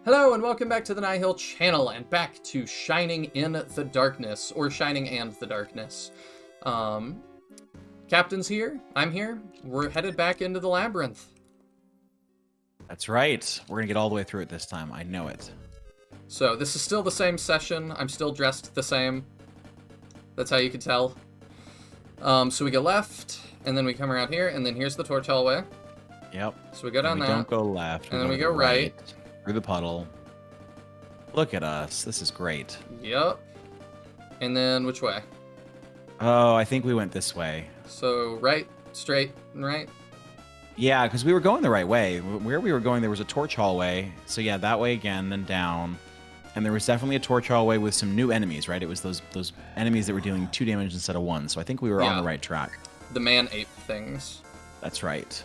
Hello and welcome back to the Nihil channel and back to Shining in the Darkness, or Shining and the Darkness. Captain's here, I'm here, we're headed back into the labyrinth. That's right. We're gonna get all the way through it this time. I know it. So this is still the same session, I'm still dressed the same. That's how you can tell. So we go left, and then we come around here, and then here's the torch hallway. Yep. So we go down we that. Don't go left. And then we go right. Through the puddle. Look at us. This is great. Yep. And then which way? Oh, I think we went this way. So right, straight, and right? Yeah, because we were going the right way. Where we were going, there was a torch hallway. So yeah, that way again, then down. And there was definitely a torch hallway with some new enemies, right? It was those enemies that were dealing 2 damage instead of 1. So I think we were on the right track. The man-ape things. That's right.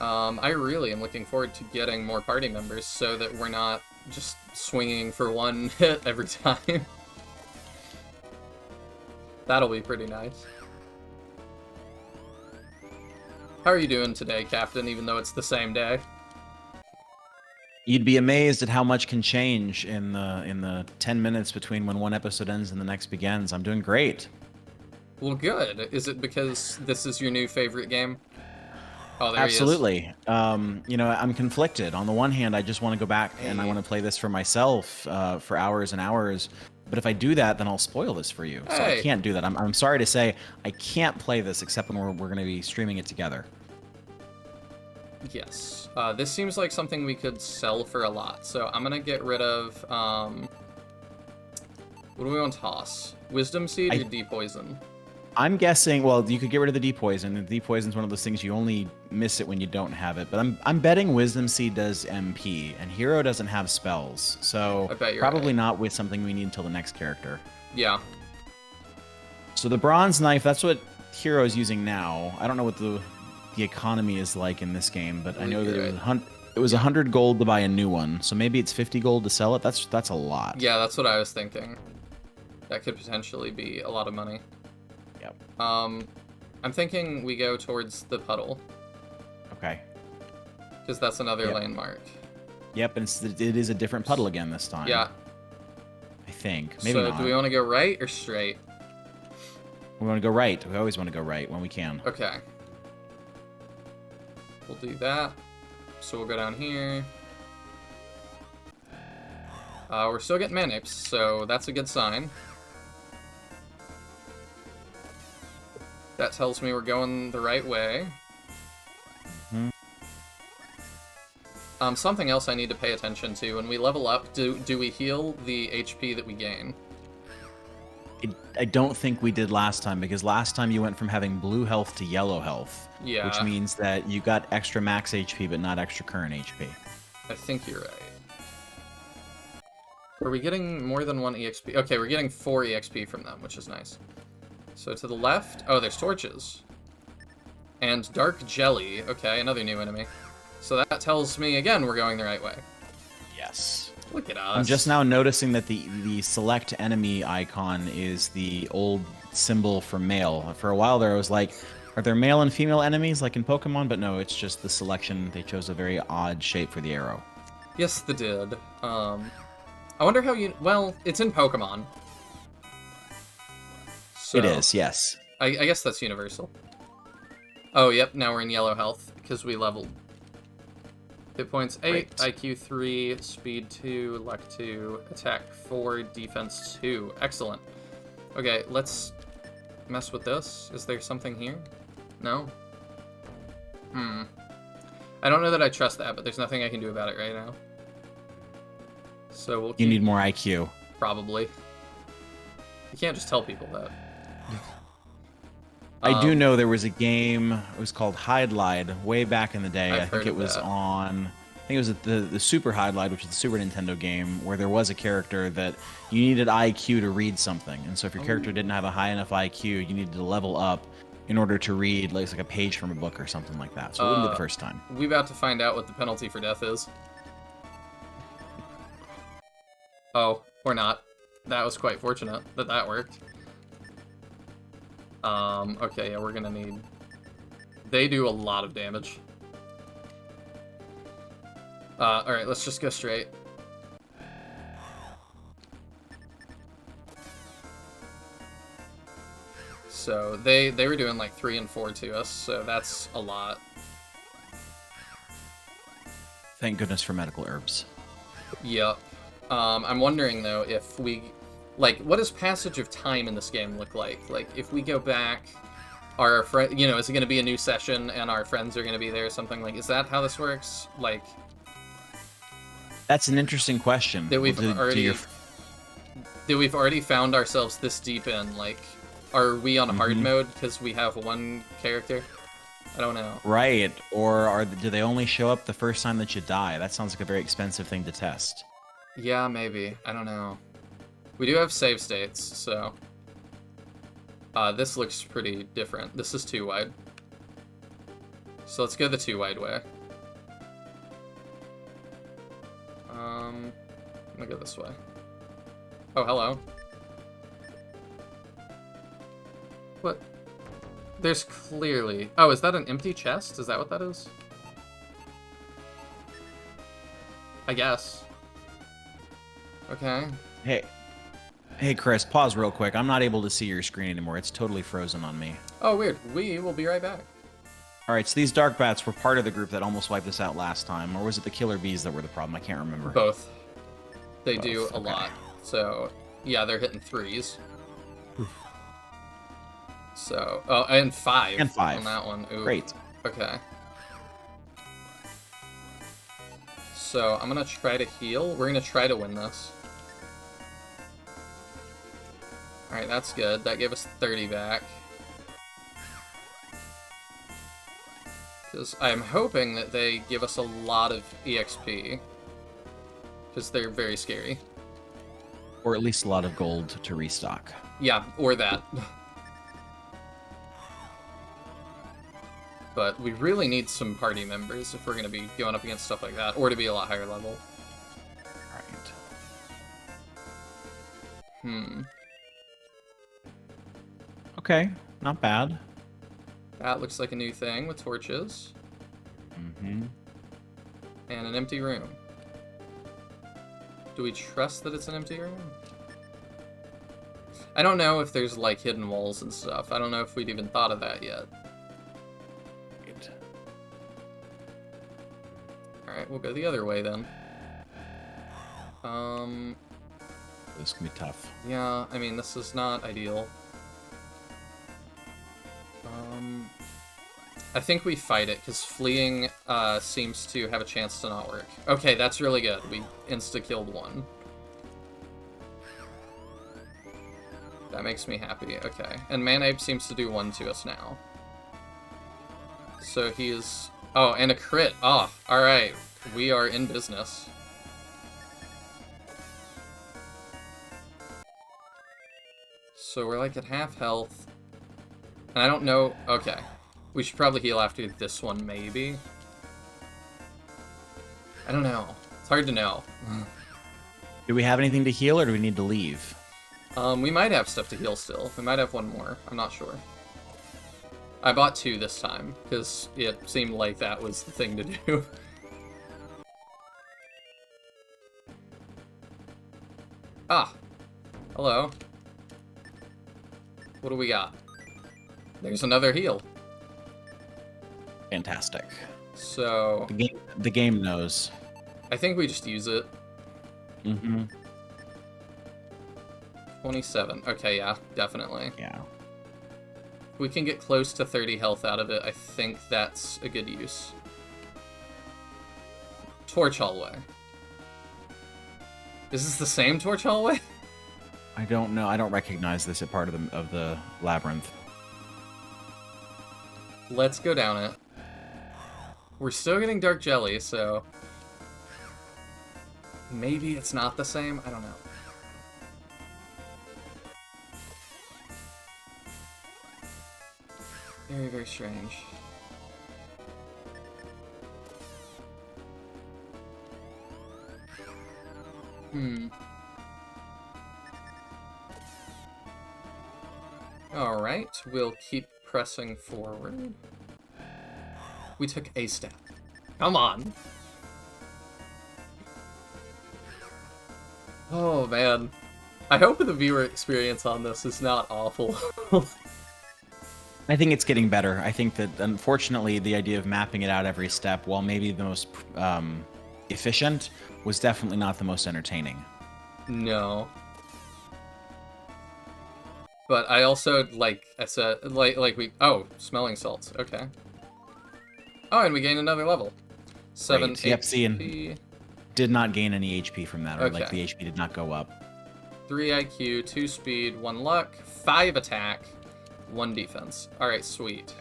I really am looking forward to getting more party members so that we're not just swinging for one hit every time. That'll be pretty nice. How are you doing today, Captain, even though it's the same day? You'd be amazed at how much can change in the 10 minutes between when one episode ends and the next begins. I'm doing great. Well, good. Is it because this is your new favorite game? Oh, there Absolutely. he is. You know, I'm conflicted. On the one hand, I just want to go back and I want to play this for myself for hours and hours. But if I do that, then I'll spoil this for you. So I can't do that. I'm sorry to say I can't play this except when we're going to be streaming it together. Yes. This seems like something we could sell for a lot. So I'm going to get rid of... what do we want to toss? Wisdom Seed or Depoison? I'm guessing, well, you could get rid of the Depoison. The Depoison's one of those things you only miss it when you don't have it. But I'm betting Wisdom Seed does MP, and Hero doesn't have spells. So I bet you're probably right. not with something we need until the next character. Yeah. So the Bronze Knife, that's what Hero is using now. I don't know what the economy is like in this game, but I know that it was 100 gold to buy a new one. So maybe it's 50 gold to sell it. That's a lot. Yeah, that's what I was thinking. That could potentially be a lot of money. Yep. I'm thinking we go towards the puddle. Okay. Because that's another landmark. Yep, and it is a different puddle again this time. Yeah. I think. Maybe so not. Do we want to go right or straight? We want to go right. We always want to go right when we can. Okay. We'll do that. So we'll go down here. We're still getting man-apes, so that's a good sign. That tells me we're going the right way. Mm-hmm. Something else I need to pay attention to. When we level up, do we heal the HP that we gain? I don't think we did last time, because last time you went from having blue health to yellow health. Yeah. Which means that you got extra max HP, but not extra current HP. I think you're right. Are we getting more than 1 EXP? Okay, we're getting 4 EXP from them, which is nice. So to the left... Oh, there's torches. And dark jelly. Okay, another new enemy. So that tells me, again, we're going the right way. Yes. Look at us. I'm just now noticing that the select enemy icon is the old symbol for male. For a while there, I was like, are there male and female enemies like in Pokemon? But no, it's just the selection. They chose a very odd shape for the arrow. Yes, they did. I wonder how you... Well, it's in Pokemon. So, it is, yes. I guess that's universal. Oh, yep, now we're in yellow health, because we leveled. Hit points 8, Great. IQ 3, speed 2, luck 2, attack 4, defense 2. Excellent. Okay, let's mess with this. Is there something here? No? I don't know that I trust that, but there's nothing I can do about it right now. So we'll keep... You need more IQ. Probably. You can't just tell people that. I do know there was a game, it was called Hide Lied, way back in the day. I think it was the Super Hide Lied, which is the Super Nintendo game, where there was a character that you needed IQ to read something. And so if your character didn't have a high enough IQ, you needed to level up in order to read like a page from a book or something like that. So it wouldn't be the first time. We about to find out what the penalty for death is. Oh, or not. That was quite fortunate that that worked. Okay, yeah, we're gonna need... They do a lot of damage. Alright, let's just go straight. So they were doing like 3 and 4 to us, so that's a lot. Thank goodness for medical herbs. Yep. I'm wondering though if we, like, what does passage of time in this game look like? Like, if we go back, are our friend, you know, is it going to be a new session and our friends are going to be there or something? Like, is that how this works? Like, that's an interesting question. That we've already found ourselves this deep in. Like, are we on hard mode because we have one character? I don't know. Right, or do they only show up the first time that you die? That sounds like a very expensive thing to test. Yeah, maybe. I don't know. We do have save states, so... this looks pretty different. This is too wide. So let's go the too wide way. I'm gonna go this way. Oh, hello. What? There's clearly... Oh, is that an empty chest? Is that what that is? I guess. Okay. Hey, Chris, pause real quick. I'm not able to see your screen anymore. It's totally frozen on me. Oh, weird. We will be right back. All right, so these dark bats were part of the group that almost wiped us out last time, or was it the killer bees that were the problem? I can't remember. Both. They Both, do a okay. lot. So, yeah, they're hitting 3s. So, oh, and 5. And 5. On that one. Ooh. Great. Okay. So, I'm gonna try to heal. We're gonna try to win this. Alright, that's good. That gave us 30 back. Because I'm hoping that they give us a lot of EXP. Because they're very scary. Or at least a lot of gold to restock. Yeah, or that. But we really need some party members if we're going to be going up against stuff like that, or to be a lot higher level. Right. Okay, not bad. That looks like a new thing with torches. And an empty room. Do we trust that it's an empty room? I don't know if there's, like, hidden walls and stuff. I don't know if we'd even thought of that yet. Alright, we'll go the other way then. This can be tough. Yeah, I mean, this is not ideal. I think we fight it, because fleeing seems to have a chance to not work. Okay, that's really good. We insta-killed one. That makes me happy. Okay. And Manape seems to do 1 to us now. So he's... Oh, and a crit. Oh, alright. We are in business. So we're like at half health. And I don't know... Okay. We should probably heal after this one, maybe. I don't know. It's hard to know. Do we have anything to heal, or do we need to leave? We might have stuff to heal still. We might have 1 more. I'm not sure. I bought 2 this time, because it seemed like that was the thing to do. Ah! Hello. What do we got? There's another heal. Fantastic. So... The game knows. I think we just use it. 27. Okay, yeah, definitely. Yeah. We can get close to 30 health out of it. I think that's a good use. Torch hallway. Is this the same torch hallway? I don't know. I don't recognize this as part of the labyrinth. Let's go down it. We're still getting dark jelly, so... Maybe it's not the same? I don't know. Very, very strange. Alright, we'll keep pressing forward. We took a step. Come on! Oh, man. I hope the viewer experience on this is not awful. I think it's getting better. I think that, unfortunately, the idea of mapping it out every step, while maybe the most efficient, was definitely not the most entertaining. No. But I also, like I said, oh, smelling salts, okay. Oh, and we gained another level. 7 Great. Yep, see, HP. and did not gain any HP from that, or Okay. like the HP did not go up. 3 IQ, 2 speed, 1 luck, 5 attack, 1 defense. Alright, sweet.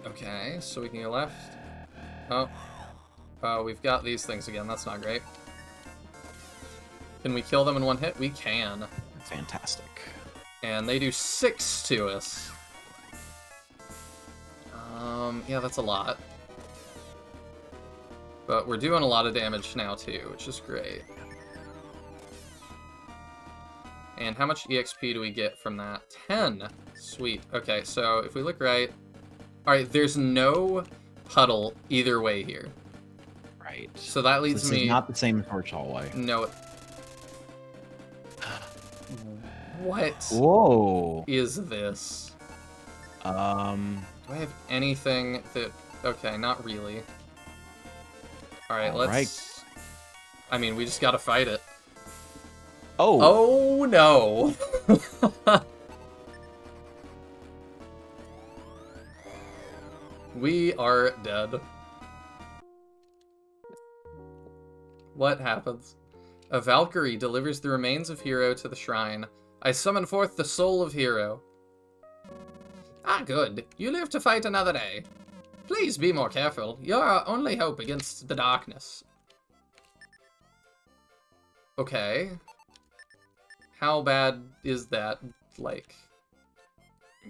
Okay, so we can go left. Oh. Oh, we've got these things again. That's not great. Can we kill them in 1 hit? We can. Fantastic. And they do 6 to us. Yeah, that's a lot. But we're doing a lot of damage now, too, which is great. And how much EXP do we get from that? 10. Sweet. Okay, so if we look right... Alright, there's no puddle either way here. Right. So that leads this me... is not the same as Torch Hallway. No. What Whoa. is this? Do I have anything that... Okay, not really. Alright, let's... Right. I mean, we just gotta fight it. Oh. Oh, no. We are dead. What happens? A Valkyrie delivers the remains of Hero to the shrine. I summon forth the soul of Hero. Ah, good. You live to fight another day. Please be more careful. You're our only hope against the darkness. Okay. How bad is that, like...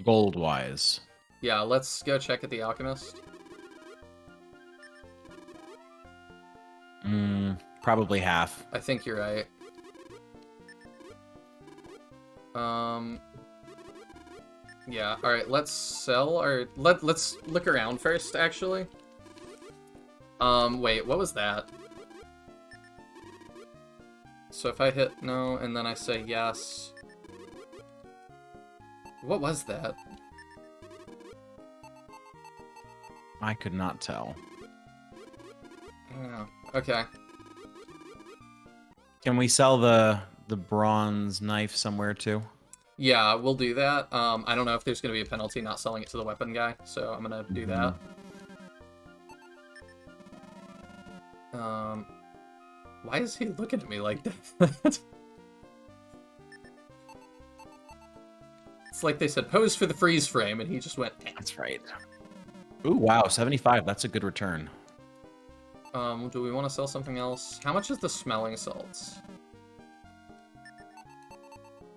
Gold-wise. Yeah, let's go check at the Alchemist. Probably half. I think you're right. Yeah, alright, let's sell our... Let's look around first, actually. Wait, what was that? So if I hit no, and then I say yes... What was that? I could not tell. I don't know. Okay. Can we sell the bronze knife somewhere too? Yeah, we'll do that. I don't know if there's going to be a penalty not selling it to the weapon guy, so I'm going to do that. Why is he looking at me like that? It's like they said, pose for the freeze frame, and he just went, eh. That's right. Ooh, wow, 75. That's a good return. Do we want to sell something else? How much is the smelling salts?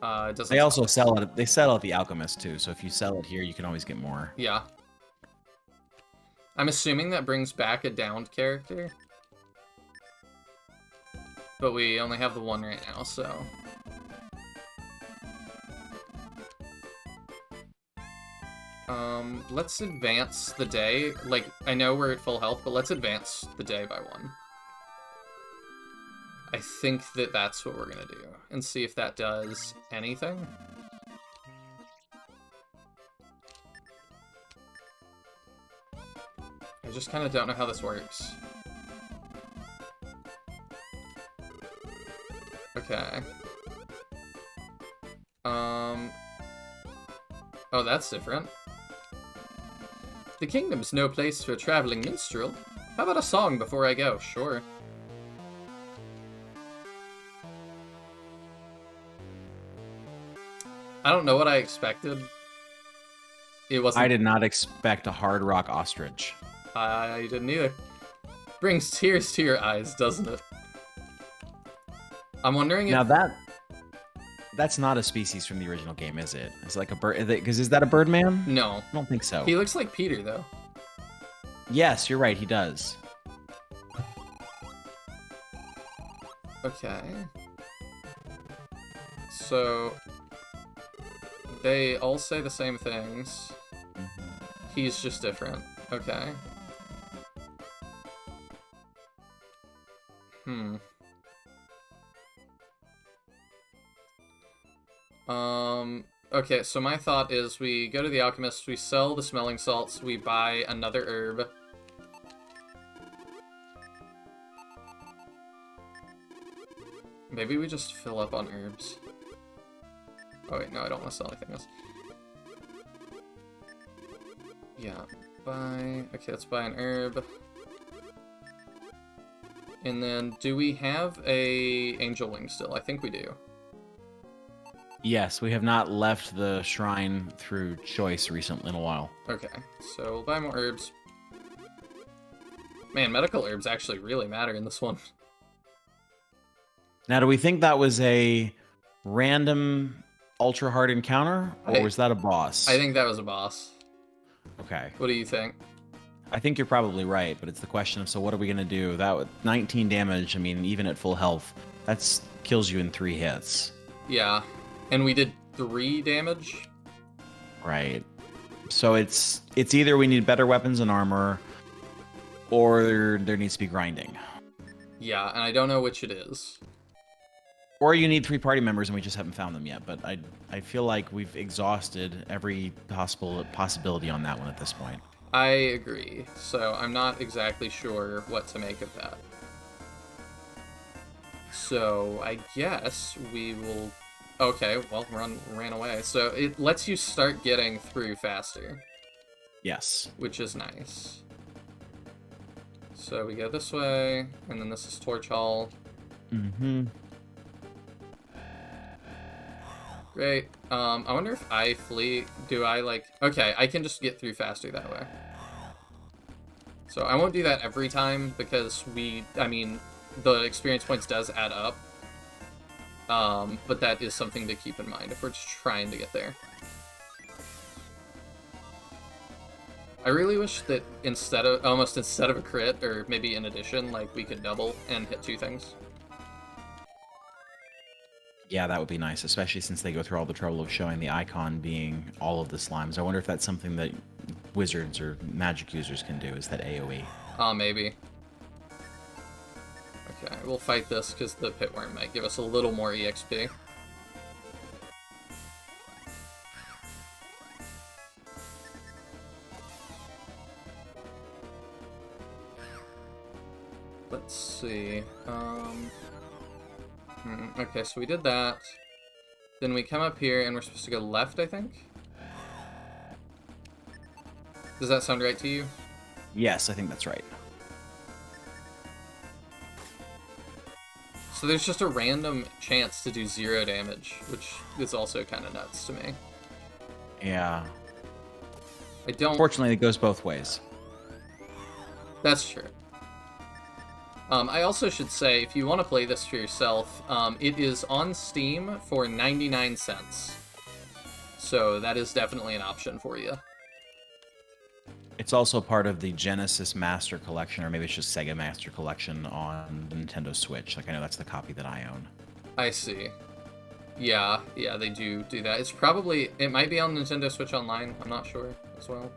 It doesn't. They also sell it. They sell at the Alchemist too. So if you sell it here, you can always get more. Yeah. I'm assuming that brings back a downed character. But we only have the one right now, so... let's advance the day. Like, I know we're at full health, but let's advance the day by 1. I think that that's what we're gonna do. And see if that does anything. I just kind of don't know how this works. Okay. Oh, that's different. The kingdom's no place for a traveling minstrel. How about a song before I go? Sure. I don't know what I expected. It wasn't... I did not expect a hard rock ostrich. I didn't either. Brings tears to your eyes, doesn't it? I'm wondering if... Now that's not a species from the original game, is it? It's like a bird. Because is that a Birdman? No. I don't think so. He looks like Peter, though. Yes, you're right. He does. Okay. So... They all say the same things. He's just different. Okay. Okay, so my thought is we go to the alchemist, we sell the smelling salts, we buy another herb. Maybe we just fill up on herbs. Oh wait, no, I don't want to sell anything else. Yeah, buy... Okay, let's buy an herb. And then, do we have a angel wing still? I think we do. Yes, we have not left the shrine through choice recently in a while. Okay, so we'll buy more herbs. Man, medical herbs actually really matter in this one. Now, do we think that was a random ultra hard encounter, or was that a boss? I think that was a boss. Okay. What do you think? I think you're probably right, but it's the question of, so what are we going to do? That with 19 damage, I mean, even at full health, that kills you in 3 hits. Yeah, and we did 3 damage? Right. So it's either we need better weapons and armor, or there needs to be grinding. Yeah, and I don't know which it is. Or you need 3 party members and we just haven't found them yet, but I feel like we've exhausted every possibility on that one at this point. I agree, so I'm not exactly sure what to make of that. So I guess we will... Okay, well, ran away. So it lets you start getting through faster. Yes. Which is nice. So we go this way, and then this is Torch Hall. Mm-hmm. Great. I wonder if I flee, do I like... Okay, I can just get through faster that way. So I won't do that every time because the experience points does add up. But that is something to keep in mind if we're just trying to get there. I really wish that instead of a crit, or maybe in addition, like we could double and hit 2 things. Yeah, that would be nice, especially since they go through all the trouble of showing the icon being all of the slimes. I wonder if that's something that wizards or magic users can do, is that AoE. Maybe. Okay, we'll fight this because the pitworm might give us a little more EXP. Let's see. Okay, so we did that. Then we come up here and we're supposed to go left, I think? Does that sound right to you? Yes, I think that's right. So there's just a random chance to do 0 damage, which is also kind of nuts to me. Yeah. I don't... Fortunately, it goes both ways. That's true. I also should say, if you want to play this for yourself, it is on Steam for 99 cents. So that is definitely an option for you. It's also part of the Genesis Master Collection, or maybe it's just Sega Master Collection on the Nintendo Switch. Like, I know that's the copy that I own. I see. Yeah, they do that. It might be on Nintendo Switch Online, I'm not sure, as well.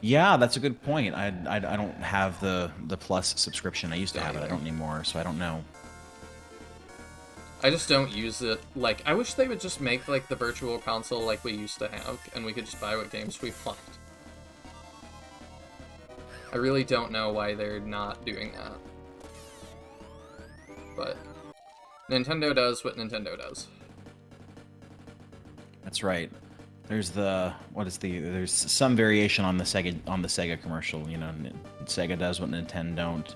Yeah, that's a good point. I don't have the Plus subscription. I used to have it. I don't anymore, so I don't know. I just don't use it. Like, I wish they would just make, like, the virtual console like we used to have, and we could just buy what games we want. I really don't know why they're not doing that. But Nintendo does what Nintendo does. That's right. There's there's some variation on the Sega commercial. You know, Sega does what Nintendo don't.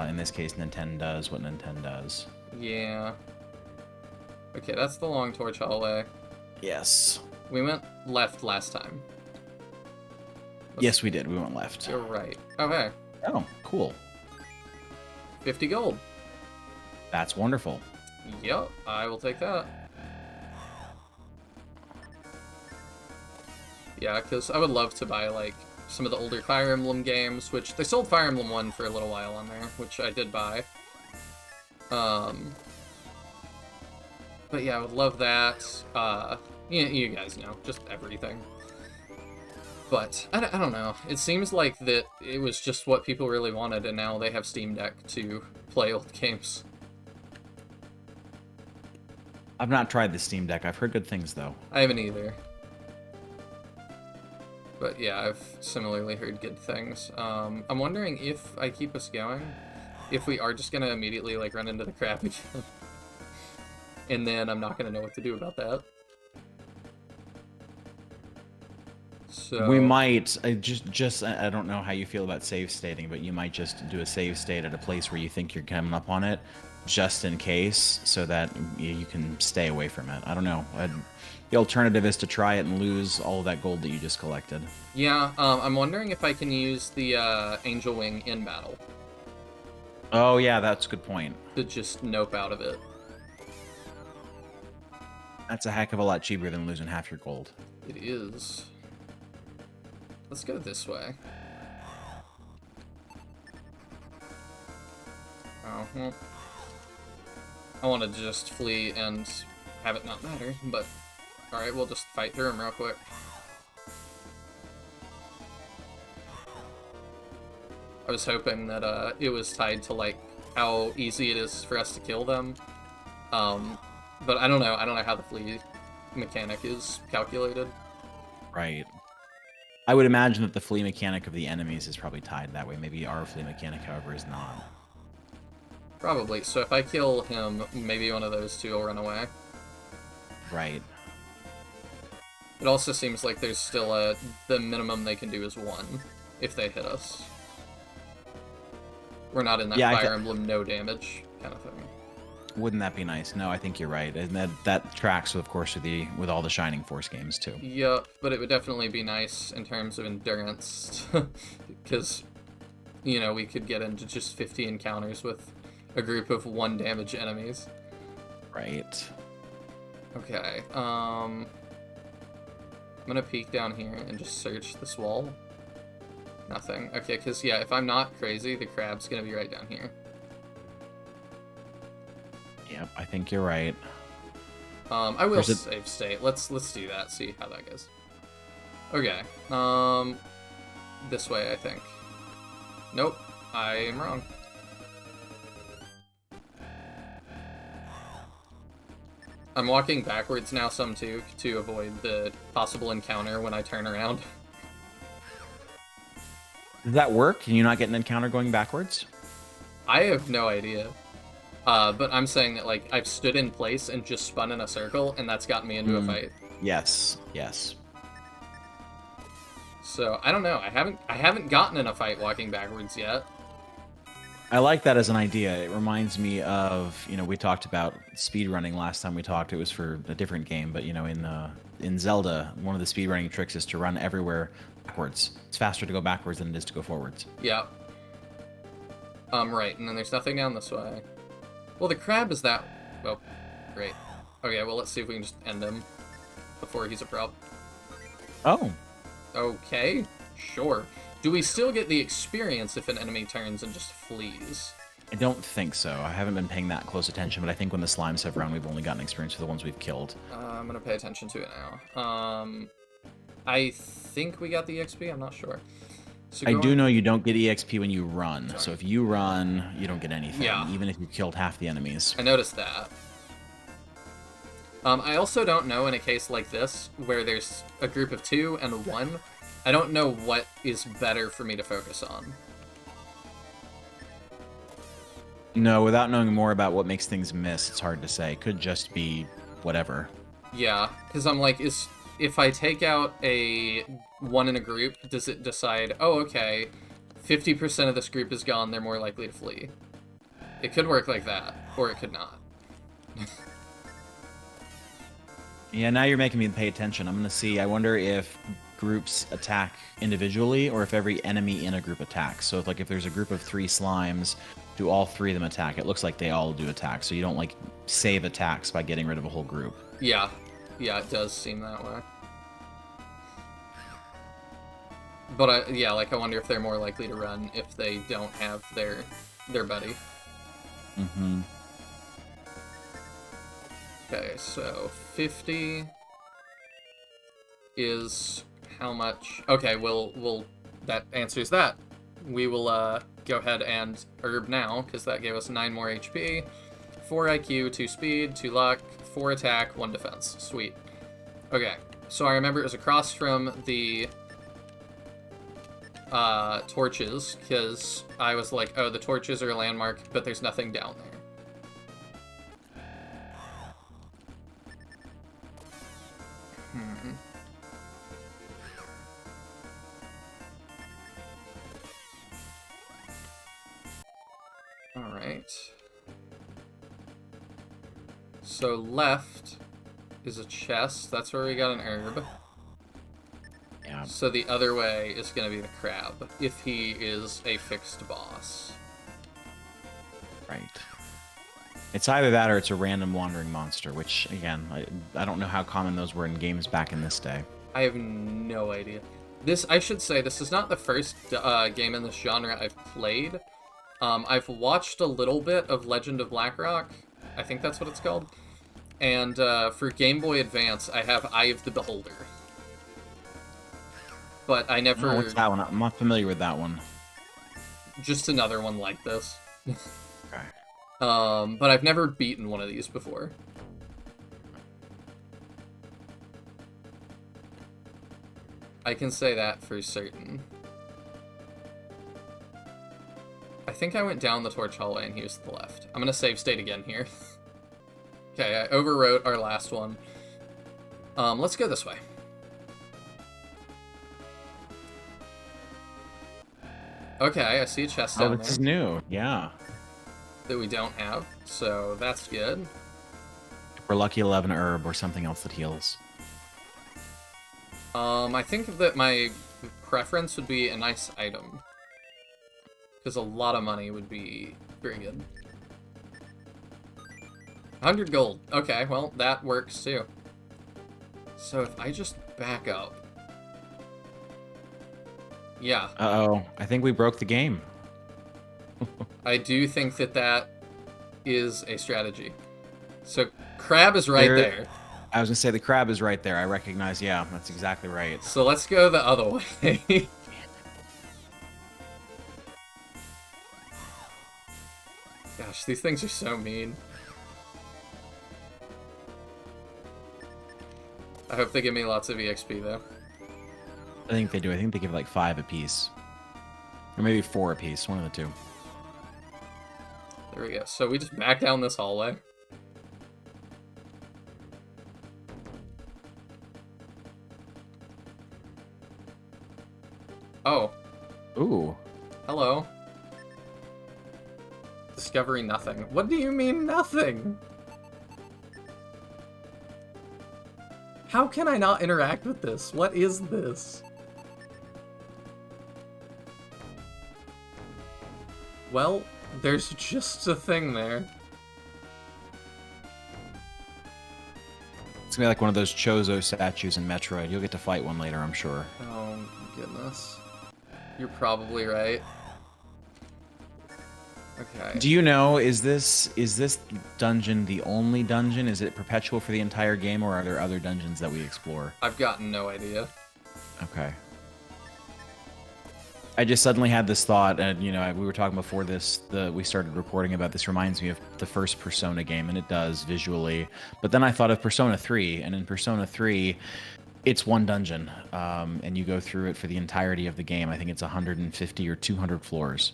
In this case, Nintendo does what Nintendo does. Yeah. Okay, that's the long torch hallway. Yes. We went left last time. Yes, we did. We went left. You're right. Okay. Oh, cool. 50 gold. That's wonderful. Yep, I will take that. Yeah, because I would love to buy, like, some of the older Fire Emblem games, which they sold Fire Emblem 1 for a little while on there, which I did buy. But yeah, I would love that. You guys know, just everything. But, I don't know. It seems like that it was just what people really wanted, and now they have Steam Deck to play old games. I've not tried the Steam Deck. I've heard good things, though. I haven't either. But yeah, I've similarly heard good things. I'm wondering if I keep us going, if we are just gonna immediately like run into the crap again. And then I'm not gonna know what to do about that. So We might, I don't know how you feel about save stating, but you might just do a save state at a place where you think you're coming up on it, just in case, so that you can stay away from it. I don't know. The alternative is to try it and lose all of that gold that you just collected. yeah, I'm wondering if I can use the Angel Wing in battle Oh yeah, that's a good point. to just nope out of it. That's a heck of a lot cheaper than losing half your gold. It is. Let's go this way. Oh, well. I want to just flee and have it not matter, but alright, we'll just fight through him real quick. I was hoping that it was tied to like how easy it is for us to kill them. But I don't know. I don't know how the flee mechanic is calculated. Right. I would imagine that the flee mechanic of the enemies is probably tied that way. Maybe our flee mechanic, however, is not. Probably. So if I kill him, maybe one of those two will run away. Right. It also seems like there's still the minimum they can do is 1 if they hit us. We're not in that Fire Emblem no damage kind of thing. Wouldn't that be nice? No, I think you're right, and that tracks, of course, with all the Shining Force games too. Yep, but it would definitely be nice in terms of endurance, because you know we could get into just 50 encounters with a group of 1 damage enemies. Right. Okay. I'm gonna peek down here and just search this wall. Nothing. Okay, because yeah, if I'm not crazy, the crab's gonna be right down here. Yep, I think you're right. I will save state. Let's do that. See how that goes. Okay. This way, I think. Nope, I am wrong. I'm walking backwards now some too to avoid the possible encounter when I turn around. Does that work? Can you not get an encounter going backwards? I have no idea. But I'm saying that, like, I've stood in place and just spun in a circle, and that's gotten me into a fight. Yes, yes. So, I don't know. I haven't gotten in a fight walking backwards yet. I like that as an idea. It reminds me of, we talked about speedrunning last time we talked. It was for a different game, but, in Zelda, one of the speedrunning tricks is to run everywhere backwards. It's faster to go backwards than it is to go forwards. Yeah. Right, and then there's nothing down this way. Well, the crab is that... Oh, great. Okay, well, let's see if we can just end him before he's a problem. Oh. Okay, sure. Do we still get the experience if an enemy turns and just flees? I don't think so. I haven't been paying that close attention, but I think when the slimes have run, we've only gotten experience for the ones we've killed. I'm gonna pay attention to it now. I think we got the XP, I'm not sure. So I do know you don't get EXP when you run. Sorry. So if you run, you don't get anything, even if you killed half the enemies. I noticed that. I also don't know in a case like this, where there's a group of 2 and 1, I don't know what is better for me to focus on. No, without knowing more about what makes things miss, it's hard to say. It could just be whatever. Yeah, because I'm like, if I take out a 1 in a group, does it decide, oh, okay, 50% of this group is gone, they're more likely to flee? It could work like that, or it could not. Yeah, now you're making me pay attention. I'm going to see, I wonder if groups attack individually, or if every enemy in a group attacks. So if there's a group of 3 slimes, do all 3 of them attack? It looks like they all do attack, so you don't, like, save attacks by getting rid of a whole group. Yeah. Yeah, it does seem that way. But, I wonder if they're more likely to run if they don't have their buddy. Mm-hmm. Okay, so 50 is how much? Okay, that answers that. We will go ahead and herb now, because that gave us 9 more HP, 4 IQ, 2 speed, 2 luck, 4 attack, 1 defense. Sweet. Okay, so I remember it was across from the torches, because I was like, oh, the torches are a landmark, but there's nothing down there. Alright. So left is a chest. That's where we got an herb. Yeah. So the other way is going to be the crab, if he is a fixed boss. Right. It's either that or it's a random wandering monster, which, again, I don't know how common those were in games back in this day. I have no idea. I should say, this is not the first game in this genre I've played. I've watched a little bit of Legend of Blackrock. I think that's what it's called. And for Game Boy Advance, I have Eye of the Beholder. But I never... Oh, what's that one? I'm not familiar with that one. Just another one like this. Okay. But I've never beaten one of these before. I can say that for certain. I think I went down the torch hallway and he was to the left. I'm gonna save state again here. Okay, I overwrote our last one. Let's go this way. Okay, I see a chest down there. Oh, this is new. Yeah. That we don't have, so that's good. If we're lucky, 11 herb or something else that heals. I think that my preference would be a nice item. Because a lot of money would be very good. 100 gold. Okay, well, that works too. So if I just back up... Yeah. Uh-oh. I think we broke the game. I do think that that is a strategy. So crab is right there. I was going to say the crab is right there. I recognize, yeah, that's exactly right. So let's go the other way. Gosh, these things are so mean. I hope they give me lots of EXP, though. I think they do. I think they give like 5 apiece. Or maybe 4 apiece, one of the two. There we go. So we just back down this hallway. Oh. Ooh. Hello. Discovering nothing. What do you mean nothing? How can I not interact with this? What is this? Well, there's just a thing there. It's gonna be like one of those Chozo statues in Metroid. You'll get to fight one later, I'm sure. Oh, goodness. You're probably right. Okay. Do you know, is this dungeon the only dungeon? Is it perpetual for the entire game, or are there other dungeons that we explore? I've got no idea. Okay. I just suddenly had this thought, and you know, we were talking before we started recording about this. Reminds me of the first Persona game, and it does visually. But then I thought of Persona 3, and in Persona 3, it's one dungeon, and you go through it for the entirety of the game. I think it's 150 or 200 floors.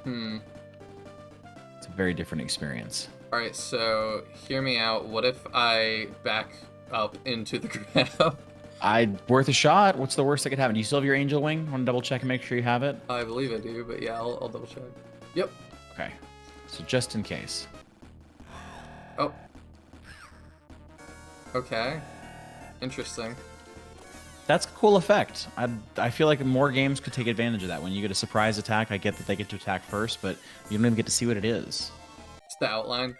It's a very different experience. Alright, so hear me out. What if I back up into the crab? Worth a shot. What's the worst that could happen? Do you still have your angel wing? Want to double check and make sure you have it? I believe I do, but yeah, I'll double check. Yep. Okay. So just in case. Oh. Okay. Interesting. That's a cool effect. I feel like more games could take advantage of that. When you get a surprise attack, I get that they get to attack first, but you don't even get to see what it is. It's the outline.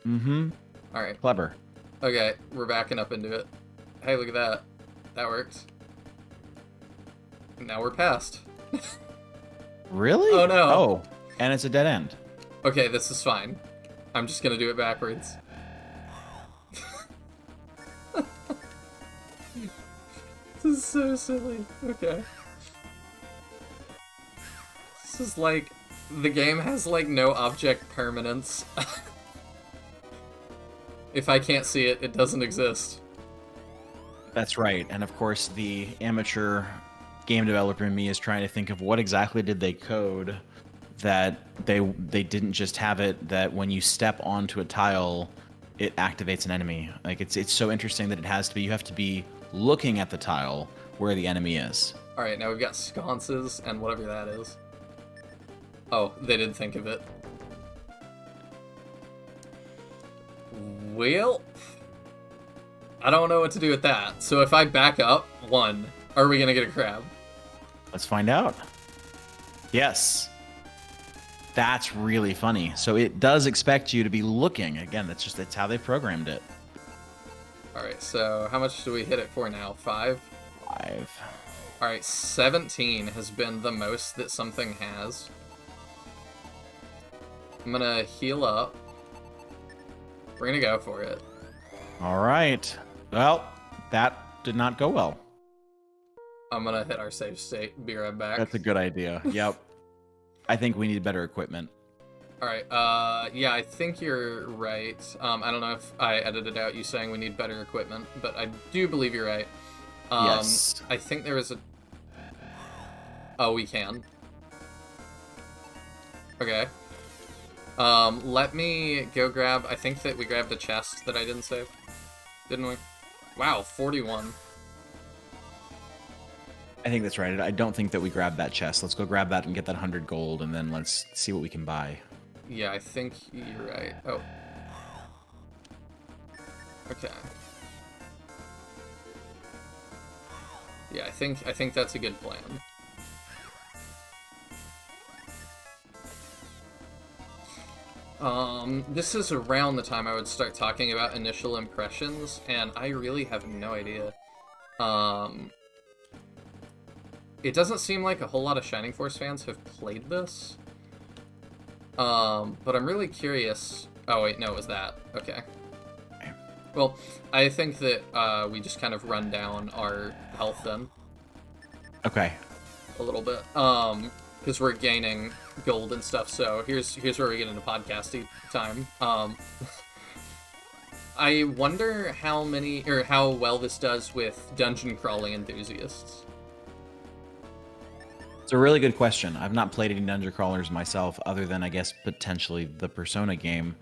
Mm-hmm. Alright. Clever. Okay, we're backing up into it. Hey, look at that. That works. Now we're past. Really? Oh, no. Oh, and it's a dead end. Okay, this is fine. I'm just gonna do it backwards. This is so silly. Okay. This is like... The game has, like, no object permanence. If I can't see it, it doesn't exist. That's right. And of course, the amateur game developer in me is trying to think of what exactly did they code that they didn't just have it that when you step onto a tile, it activates an enemy. Like it's so interesting that it has to be, you have to be looking at the tile where the enemy is. All right, now we've got sconces and whatever that is. Oh, they didn't think of it. Well, I don't know what to do with that. So if I back up 1, are we gonna get a crab? Let's find out. Yes. That's really funny. So it does expect you to be looking. Again, that's how they programmed it. All right, so how much do we hit it for now? 5? 5. All right, 17 has been the most that something has. I'm gonna heal up. We're gonna go for it. All right. Well, that did not go well. I'm gonna hit our save state. Be right back. That's a good idea. Yep. I think we need better equipment. All right. Yeah, I think you're right. I don't know if I edited out you saying we need better equipment, but I do believe you're right. Yes. I think there is a... Oh, we can. Okay. Let me go grab... I think that we grabbed a chest that I didn't save. Didn't we? Wow, 41. I think that's right. I don't think that we grabbed that chest. Let's go grab that and get that 100 gold, and then let's see what we can buy. Yeah, I think you're right. Oh. Okay. Yeah, I think that's a good plan. This is around the time I would start talking about initial impressions, and I really have no idea. It doesn't seem like a whole lot of Shining Force fans have played this. But I'm really curious... Oh, wait, no, it was that. Okay. Well, I think that we just kind of run down our health then. Okay. A little bit. Because we're gaining gold and stuff, so here's where we get into podcasty time. I wonder how well this does with dungeon crawling enthusiasts. It's a really good question. I've not played any dungeon crawlers myself, other than, I guess, potentially the Persona game.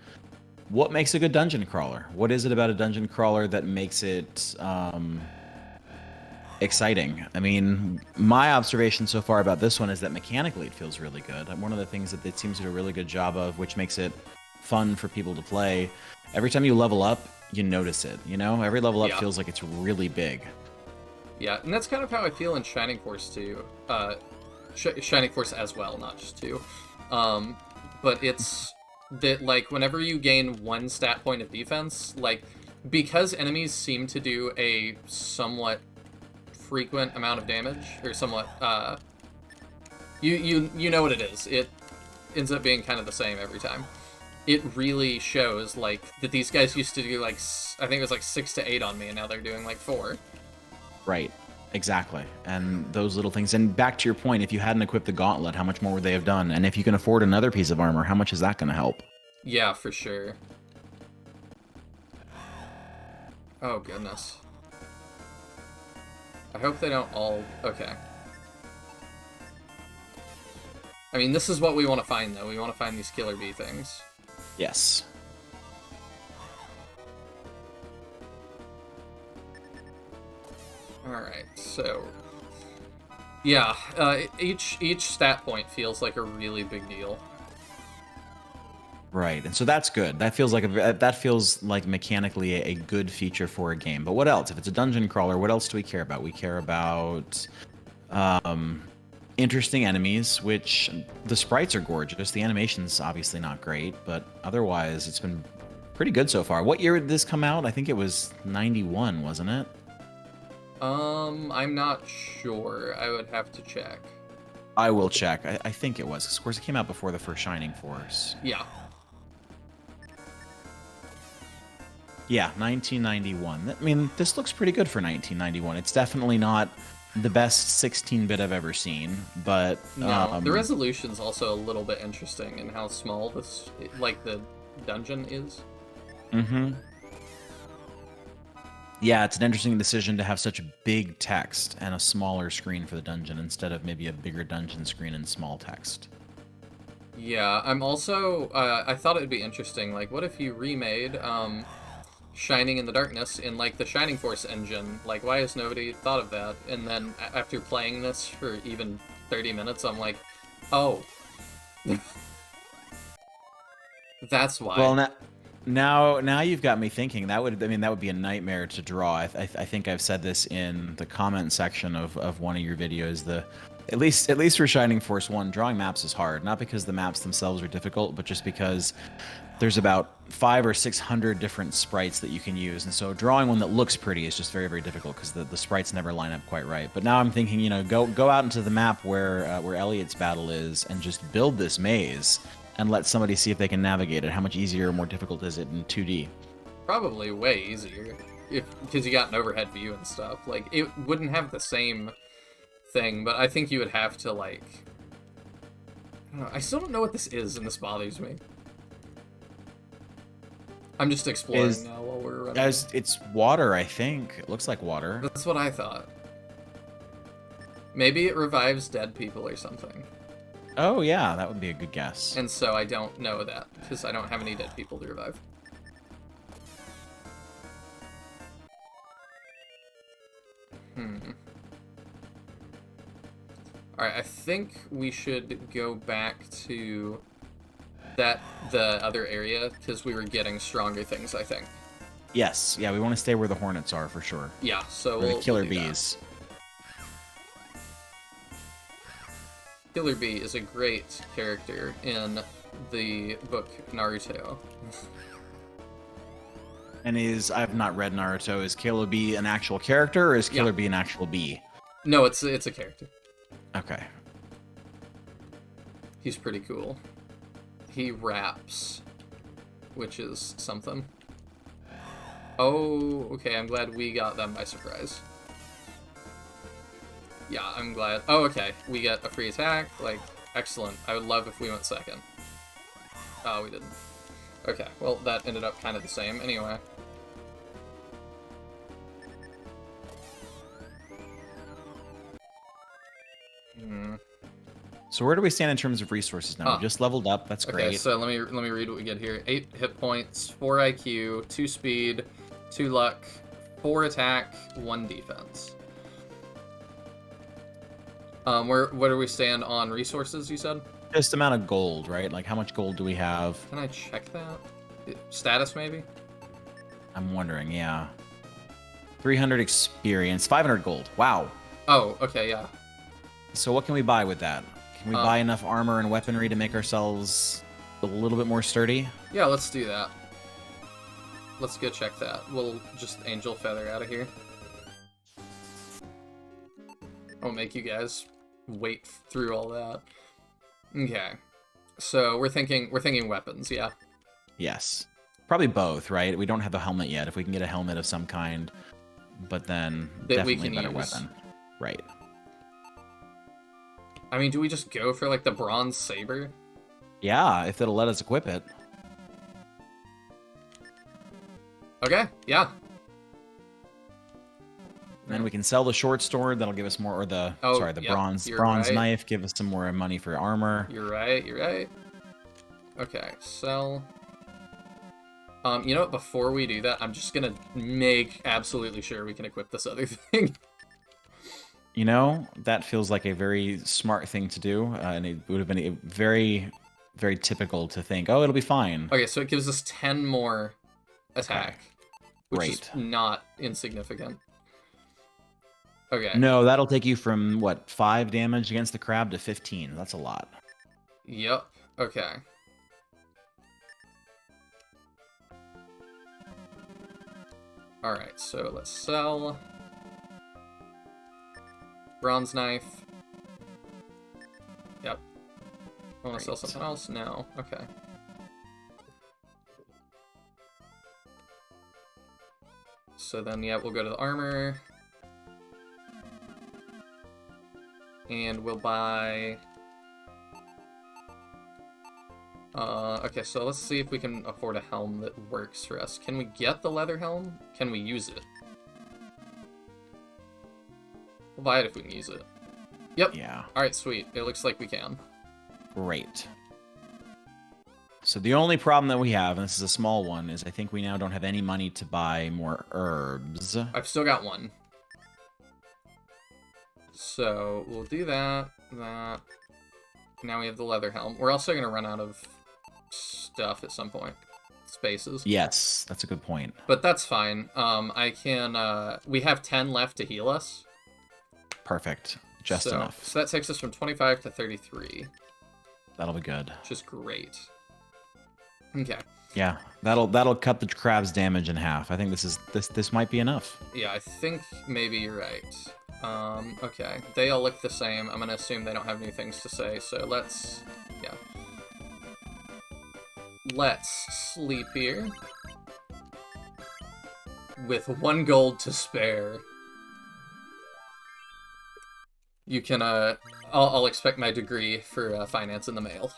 What makes a good dungeon crawler? What is it about a dungeon crawler that makes it exciting? I mean, my observation so far about this one is that mechanically it feels really good. One of the things that it seems to do a really good job of, which makes it fun for people to play, every time you level up, you notice it, you know? Every level up feels like it's really big. Yeah, and that's kind of how I feel in Shining Force 2. Shining Force as well, not just 2. But it's that, like, whenever you gain 1 stat point of defense, like, because enemies seem to do a somewhat frequent amount of damage, or somewhat, you know what it is. It ends up being kind of the same every time. It really shows, like, that these guys used to do, like, I think it was, like, 6 to 8 on me, and now they're doing, like, 4. Right. Exactly. And those little things. And back to your point, if you hadn't equipped the gauntlet, how much more would they have done? And if you can afford another piece of armor, how much is that going to help? Yeah, for sure. Oh, goodness. I hope they don't all... Okay. I mean, this is what we want to find, though. We want to find these killer bee things. Yes. Alright, so... Yeah, each stat point feels like a really big deal. Right, and so that's good. That feels like mechanically a good feature for a game. But what else? If it's a dungeon crawler, what else do we care about? We care about interesting enemies, which the sprites are gorgeous. The animation's obviously not great, but otherwise it's been pretty good so far. What year did this come out? I think it was 91, wasn't it? I'm not sure. I would have to check. I will check. I think it was. Of course, it came out before the first Shining Force. Yeah. Yeah, 1991. I mean, this looks pretty good for 1991. It's definitely not the best 16-bit I've ever seen, but... No, the resolution's also a little bit interesting in how small this, like, the dungeon is. Mm-hmm. Yeah, it's an interesting decision to have such big text and a smaller screen for the dungeon instead of maybe a bigger dungeon screen and small text. Yeah, I'm also, I thought it'd be interesting, like, what if you remade, Shining in the Darkness in, like, the Shining Force engine? Like, why has nobody thought of that? And then, after playing this for even 30 minutes, I'm like, oh. That's why. Well, now you've got me thinking. That would, I mean, that would be a nightmare to draw. I think I've said this in the comment section of one of your videos. At least for Shining Force 1, drawing maps is hard. Not because the maps themselves are difficult, but just because there's about 500 or 600 different sprites that you can use, and so drawing one that looks pretty is just very, very difficult because the sprites never line up quite right. But now I'm thinking, go out into the map where Elliot's battle is and just build this maze and let somebody see if they can navigate it. How much easier or more difficult is it in 2D? Probably way easier. Because you got an overhead view and stuff. Like, it wouldn't have the same thing, but I think you would have to, like... I don't know, I still don't know what this is, and this bothers me. I'm just exploring now while we're running. It's water, I think. It looks like water. That's what I thought. Maybe it revives dead people or something. Oh, yeah, that would be a good guess. And so I don't know that, because I don't have any dead people to revive. Alright, I think we should go back to the other area, because we were getting stronger things, I think. Yes, yeah, we want to stay where the hornets are, for sure. Yeah, so the killer we'll do bees. That. Killer Bee is a great character in the book Naruto. And I've not read Naruto. Is Killer Bee an actual character, or is Killer Bee an actual bee? No, it's a character. Okay. He's pretty cool. He raps, which is something. Oh, okay, I'm glad we got them by surprise. Yeah, I'm glad. Oh, okay, we get a free attack. Like, excellent. I would love if we went second. Oh, we didn't. Okay, well, that ended up kind of the same. Anyway. So where do we stand in terms of resources now? We just leveled up. That's great. Okay, so let me read what we get here. 8 hit points, 4 IQ, 2 speed, 2 luck, 4 attack, 1 defense. Where do we stand on resources, you said? Just amount of gold, right? Like, how much gold do we have? Can I check that? Status, maybe? I'm wondering, yeah. 300 experience, 500 gold. Wow. Oh, okay, yeah. So what can we buy with that? Can we buy enough armor and weaponry to make ourselves a little bit more sturdy? Yeah, let's do that. Let's go check that. We'll just Angel Feather out of here. I'll make you guys wait through all that. Okay. So we're thinking weapons, yeah. Yes. Probably both, right? We don't have a helmet yet. If we can get a helmet of some kind, but then that definitely we can a better use. weapon. Right. I mean, do we just go for, like, the bronze saber? Yeah, if it'll let us equip it. Okay, yeah. And then we can sell the short sword. That'll give us more, or the bronze right. knife. Give us some more money for armor. You're right. Okay, sell. You know what? Before we do that, I'm just gonna make absolutely sure we can equip this other thing. You know, that feels like a very smart thing to do, and it would have been very, very typical to think, oh, it'll be fine. Okay, so it gives us 10 more attack, which is Great. not insignificant. Okay. No, that'll take you from, what, 5 damage against the crab to 15. That's a lot. Yep. Okay. Alright, so let's sell. Bronze knife. Yep. I want to sell something else? No. Okay. So then, yeah, we'll go to the armor. And we'll buy... okay, so let's see if we can afford a helm that works for us. Can we get the leather helm? Can we use it? buy it if we can use it. Yep. Yeah. Alright, sweet. It looks like we can. Great. So the only problem that we have, and this is a small one, is I think we now don't have any money to buy more herbs. I've still got one. So we'll do that, that. Now we have the leather helm. We're also going to run out of stuff at some point. Spaces. Yes, that's a good point. But that's fine. I can, we have 10 left to heal us. Perfect. Just enough. So that takes us from 25 to 33. That'll be good. Which is great. Okay. Yeah, that'll cut the crab's damage in half. I think this might be enough. Yeah, I think maybe you're right. Okay. They all look the same. I'm gonna assume they don't have new things to say, so let's... Yeah. Let's sleep here. With 1 gold to spare. You can, I'll expect my degree for finance in the mail.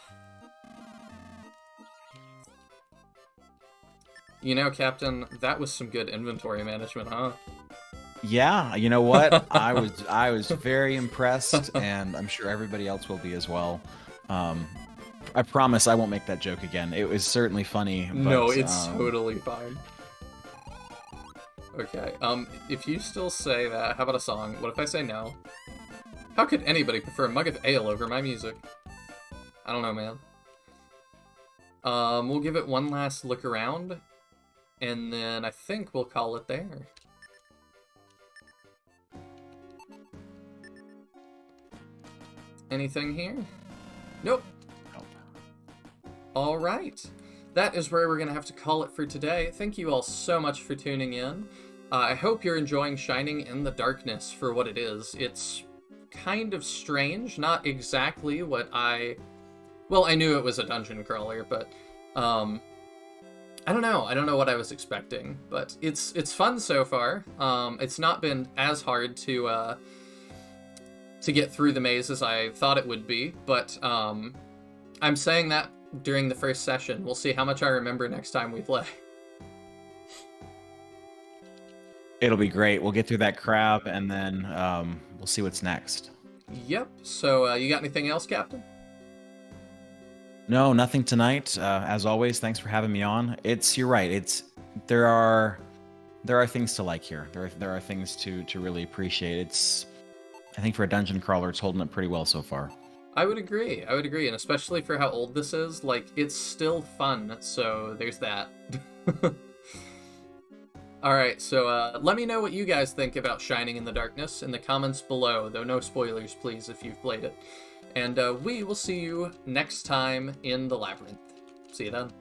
You know, Captain, that was some good inventory management, huh? Yeah, you know what? I was very impressed, and I'm sure everybody else will be as well. I promise I won't make that joke again. It was certainly funny. But, no, it's totally fine. Okay, if you still say that, how about a song? What if I say no? How could anybody prefer a mug of ale over my music? I don't know, man. We'll give it one last look around, and then I think we'll call it there. Anything here? Nope. All right. That is where we're going to have to call it for today. Thank you all so much for tuning in. I hope you're enjoying Shining in the Darkness for what it is. It's kind of strange, not exactly what well, I knew it was a dungeon crawler, but I don't know. I don't know what I was expecting, but it's fun so far. It's not been as hard to get through the maze as I thought it would be, but I'm saying that during the first session. We'll see how much I remember next time we play. It'll be great. We'll get through that crab, and then we'll see what's next. Yep. So, you got anything else, Captain? No, nothing tonight. As always, thanks for having me on. You're right. There are things to like here. There are things to really appreciate. I think for a dungeon crawler, it's holding up pretty well so far. I would agree, and especially for how old this is, like, it's still fun, so there's that. Alright, so let me know what you guys think about Shining in the Darkness in the comments below, though no spoilers, please, if you've played it. And we will see you next time in the Labyrinth. See you then.